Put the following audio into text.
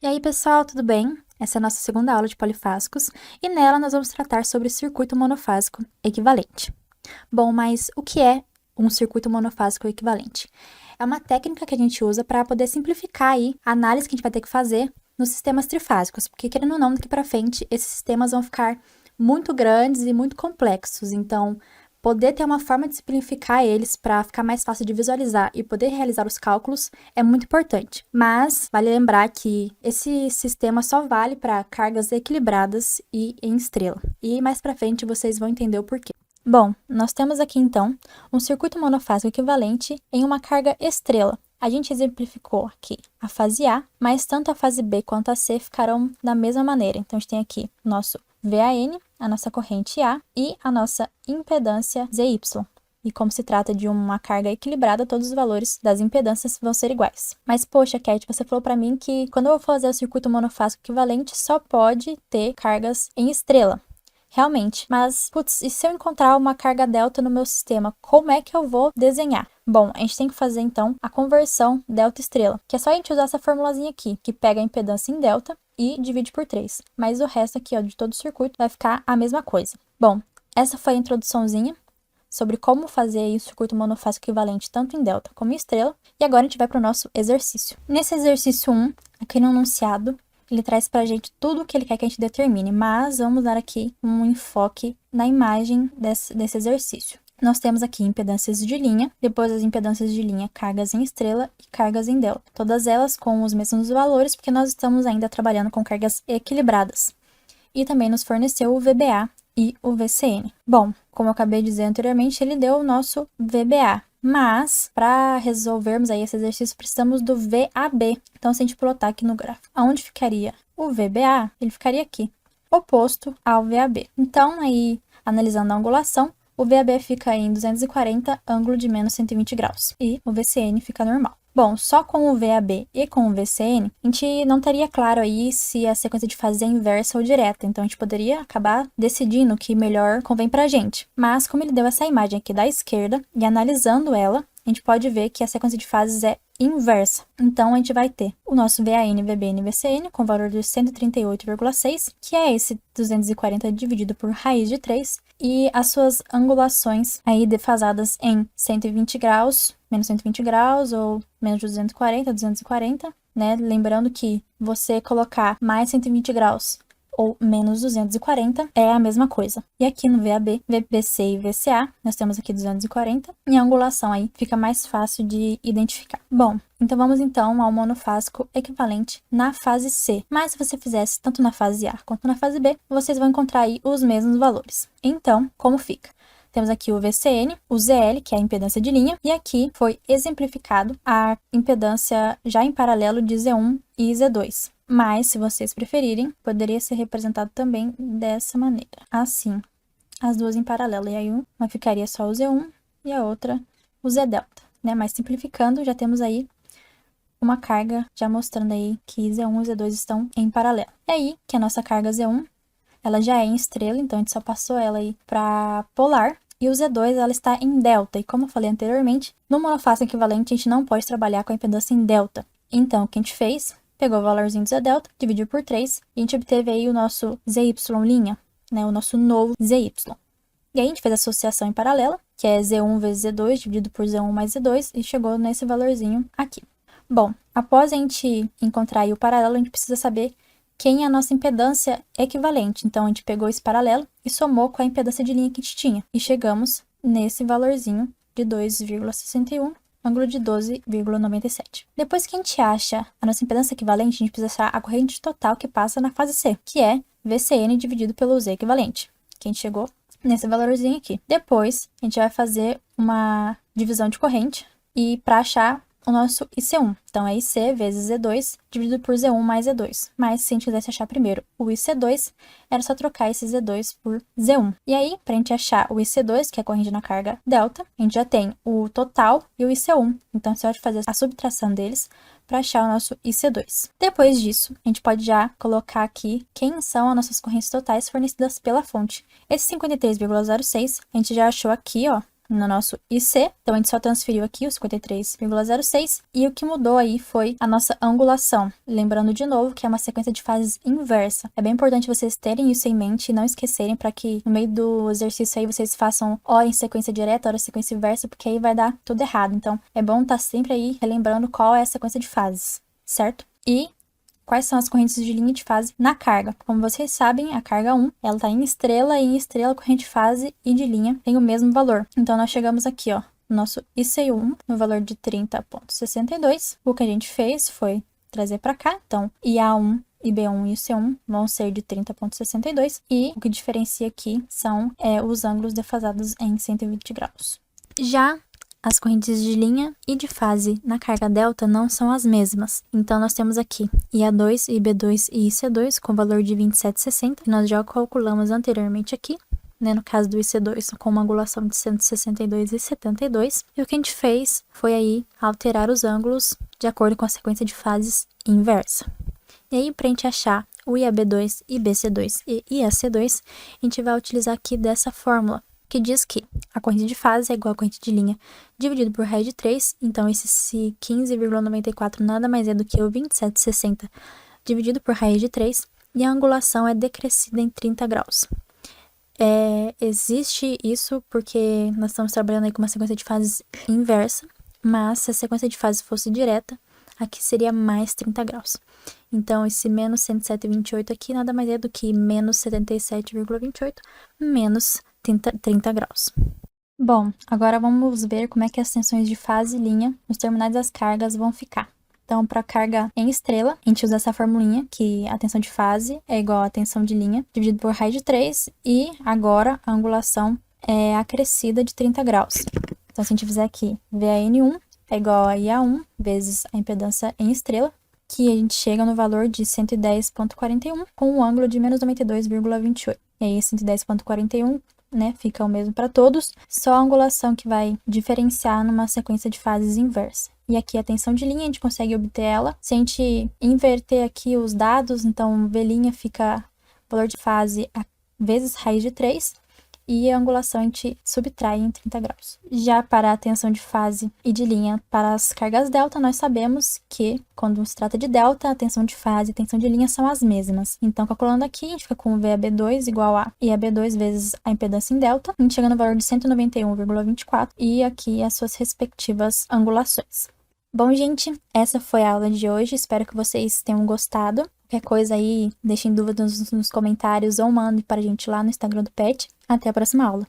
E aí, pessoal, tudo bem? Essa é a nossa segunda aula de polifásicos e nela nós vamos tratar sobre circuito monofásico equivalente. Bom, mas o que é um circuito monofásico equivalente? É uma técnica que a gente usa para poder simplificar aí a análise que a gente vai ter que fazer nos sistemas trifásicos, porque querendo ou não, daqui para frente, esses sistemas vão ficar muito grandes e muito complexos, então poder ter uma forma de simplificar eles para ficar mais fácil de visualizar e poder realizar os cálculos é muito importante. Mas vale lembrar que esse sistema só vale para cargas equilibradas e em estrela. E mais para frente vocês vão entender o porquê. Bom, nós temos aqui então um circuito monofásico equivalente em uma carga estrela. A gente exemplificou aqui a fase A, mas tanto a fase B quanto a C ficarão da mesma maneira. Então, a gente tem aqui o nosso VAN, a nossa corrente A e a nossa impedância ZY. E como se trata de uma carga equilibrada, todos os valores das impedâncias vão ser iguais. Mas, poxa, Cat, você falou para mim que quando eu vou fazer o circuito monofásico equivalente, só pode ter cargas em estrela. Realmente, mas, putz, e se eu encontrar uma carga delta no meu sistema, como é que eu vou desenhar? Bom, a gente tem que fazer, então, a conversão delta-estrela, que é só a gente usar essa formulazinha aqui, que pega a impedância em delta e divide por 3. Mas o resto aqui, ó, de todo o circuito vai ficar a mesma coisa. Bom, essa foi a introduçãozinha sobre como fazer aí o circuito monofásico equivalente tanto em delta como em estrela. E agora a gente vai para o nosso exercício. Nesse exercício 1, aqui no enunciado, ele traz pra gente tudo o que ele quer que a gente determine, mas vamos dar aqui um enfoque na imagem desse exercício. Nós temos aqui impedâncias de linha, depois as impedâncias de linha, cargas em estrela e cargas em delta. Todas elas com os mesmos valores, porque nós estamos ainda trabalhando com cargas equilibradas. E também nos forneceu o VBA e o VCN. Bom, como eu acabei de dizer anteriormente, ele deu o nosso VBA. Mas, para resolvermos aí esse exercício, precisamos do VAB. Então, se a gente plotar aqui no gráfico, aonde ficaria o VBA, ele ficaria aqui, oposto ao VAB. Então, aí, analisando a angulação, o VAB fica em 240, ângulo de menos 120 graus. E o VCN fica normal. Bom, só com o VAB e com o VCN, a gente não teria claro aí se a sequência de fase é inversa ou direta. Então, a gente poderia acabar decidindo o que melhor convém pra gente. Mas, como ele deu essa imagem aqui da esquerda, e analisando ela, a gente pode ver que a sequência de fases é inversa. Então, a gente vai ter o nosso VAN, VBN e VCN com valor de 138,6, que é esse 240 dividido por raiz de 3, e as suas angulações aí defasadas em 120 graus, menos 120 graus, ou menos 240, 240, né? Lembrando que você colocar mais 120 graus ou menos 240 é a mesma coisa. E aqui no VAB, VBC e VCA, nós temos aqui 240, e a angulação aí fica mais fácil de identificar. Bom, então vamos então ao monofásico equivalente na fase C. Mas se você fizesse tanto na fase A quanto na fase B, vocês vão encontrar aí os mesmos valores. Então, como fica? Temos aqui o VCN, o ZL, que é a impedância de linha, e aqui foi exemplificado a impedância já em paralelo de Z1 e Z2. Mas, se vocês preferirem, poderia ser representado também dessa maneira. Assim, as duas em paralelo. E aí, uma ficaria só o Z1 e a outra o Z delta, né? Mas simplificando, já temos aí uma carga já mostrando aí que Z1 e Z2 estão em paralelo. E aí, que a nossa carga Z1, ela já é em estrela, então a gente só passou ela aí para polar. E o Z2, ela está em delta. E como eu falei anteriormente, no monofásico equivalente, a gente não pode trabalhar com a impedância em delta. Então, o que a gente fez? Pegou o valorzinho do Z delta, dividiu por 3, e a gente obteve aí o nosso ZY', né? O nosso novo ZY. E aí a gente fez a associação em paralela, que é Z1 vezes Z2, dividido por Z1 mais Z2, e chegou nesse valorzinho aqui. Bom, após a gente encontrar aí o paralelo, a gente precisa saber quem é a nossa impedância equivalente. Então, a gente pegou esse paralelo e somou com a impedância de linha que a gente tinha. E chegamos nesse valorzinho de 2,61, ângulo de 12,97. Depois que a gente acha a nossa impedância equivalente, a gente precisa achar a corrente total que passa na fase C, que é VCN dividido pelo Z equivalente, que a gente chegou nesse valorzinho aqui. Depois, a gente vai fazer uma divisão de corrente e para achar o nosso IC1. Então, é IC vezes Z2 dividido por Z1 mais Z2. Mas, se a gente quisesse achar primeiro o IC2, era só trocar esse Z2 por Z1. E aí, para a gente achar o IC2, que é a corrente na carga delta, a gente já tem o total e o IC1. Então, você pode fazer a subtração deles para achar o nosso IC2. Depois disso, a gente pode já colocar aqui quem são as nossas correntes totais fornecidas pela fonte. Esse 53,06 a gente já achou aqui, ó, no nosso IC. Então, a gente só transferiu aqui o 53,06 e o que mudou aí foi a nossa angulação. Lembrando de novo que é uma sequência de fases inversa. É bem importante vocês terem isso em mente e não esquecerem para que no meio do exercício aí vocês façam hora em sequência direta, hora em sequência inversa, porque aí vai dar tudo errado. Então, é bom estar sempre aí relembrando qual é a sequência de fases, certo? E quais são as correntes de linha de fase na carga. Como vocês sabem, a carga 1, ela está em estrela, e em estrela, corrente de fase e de linha tem o mesmo valor. Então, nós chegamos aqui, ó, no nosso IC1, no valor de 30,62. O que a gente fez foi trazer para cá. Então, IA1, IB1 e IC1 vão ser de 30,62. E o que diferencia aqui são os ângulos defasados em 120 graus. Já as correntes de linha e de fase na carga delta não são as mesmas. Então, nós temos aqui IA2, IB2 e IC2 com valor de 27,60, que nós já calculamos anteriormente aqui, né, no caso do IC2 com uma angulação de 162,72. E o que a gente fez foi aí alterar os ângulos de acordo com a sequência de fases inversa. E aí, para a gente achar o IAB2, IBC2 e IAC2, a gente vai utilizar aqui dessa fórmula, que diz que a corrente de fase é igual à corrente de linha dividido por raiz de 3. Então, esse 15,94 nada mais é do que o 27,60 dividido por raiz de 3. E a angulação é decrescida em 30 graus. Existe isso porque nós estamos trabalhando aí com uma sequência de fases inversa, mas se a sequência de fases fosse direta, aqui seria mais 30 graus. Então, esse menos 107,28 aqui nada mais é do que menos 77,28 menos 30 graus. Bom, agora vamos ver como é que as tensões de fase e linha nos terminais das cargas vão ficar. Então, para carga em estrela, a gente usa essa formulinha, que a tensão de fase é igual à tensão de linha, dividido por raiz de 3, e agora a angulação é acrescida de 30 graus. Então, se a gente fizer aqui, VAN1 é igual a IA1 vezes a impedância em estrela, que a gente chega no valor de 110,41, com um ângulo de menos 92,28. E aí, 110,41, né, fica o mesmo para todos, só a angulação que vai diferenciar numa sequência de fases inversa. E aqui a tensão de linha, a gente consegue obter ela. Se a gente inverter aqui os dados, então V' fica valor de fase vezes raiz de 3, e a angulação a gente subtrai em 30 graus. Já para a tensão de fase e de linha para as cargas delta, nós sabemos que, quando se trata de delta, a tensão de fase e a tensão de linha são as mesmas. Então, calculando aqui, a gente fica com VAB2 igual a IAB2 vezes a impedância em delta, a gente chega no valor de 191,24, e aqui as suas respectivas angulações. Bom, gente, essa foi a aula de hoje. Espero que vocês tenham gostado. Qualquer coisa aí, deixem dúvidas nos comentários ou mandem para a gente lá no Instagram do PET. Até a próxima aula.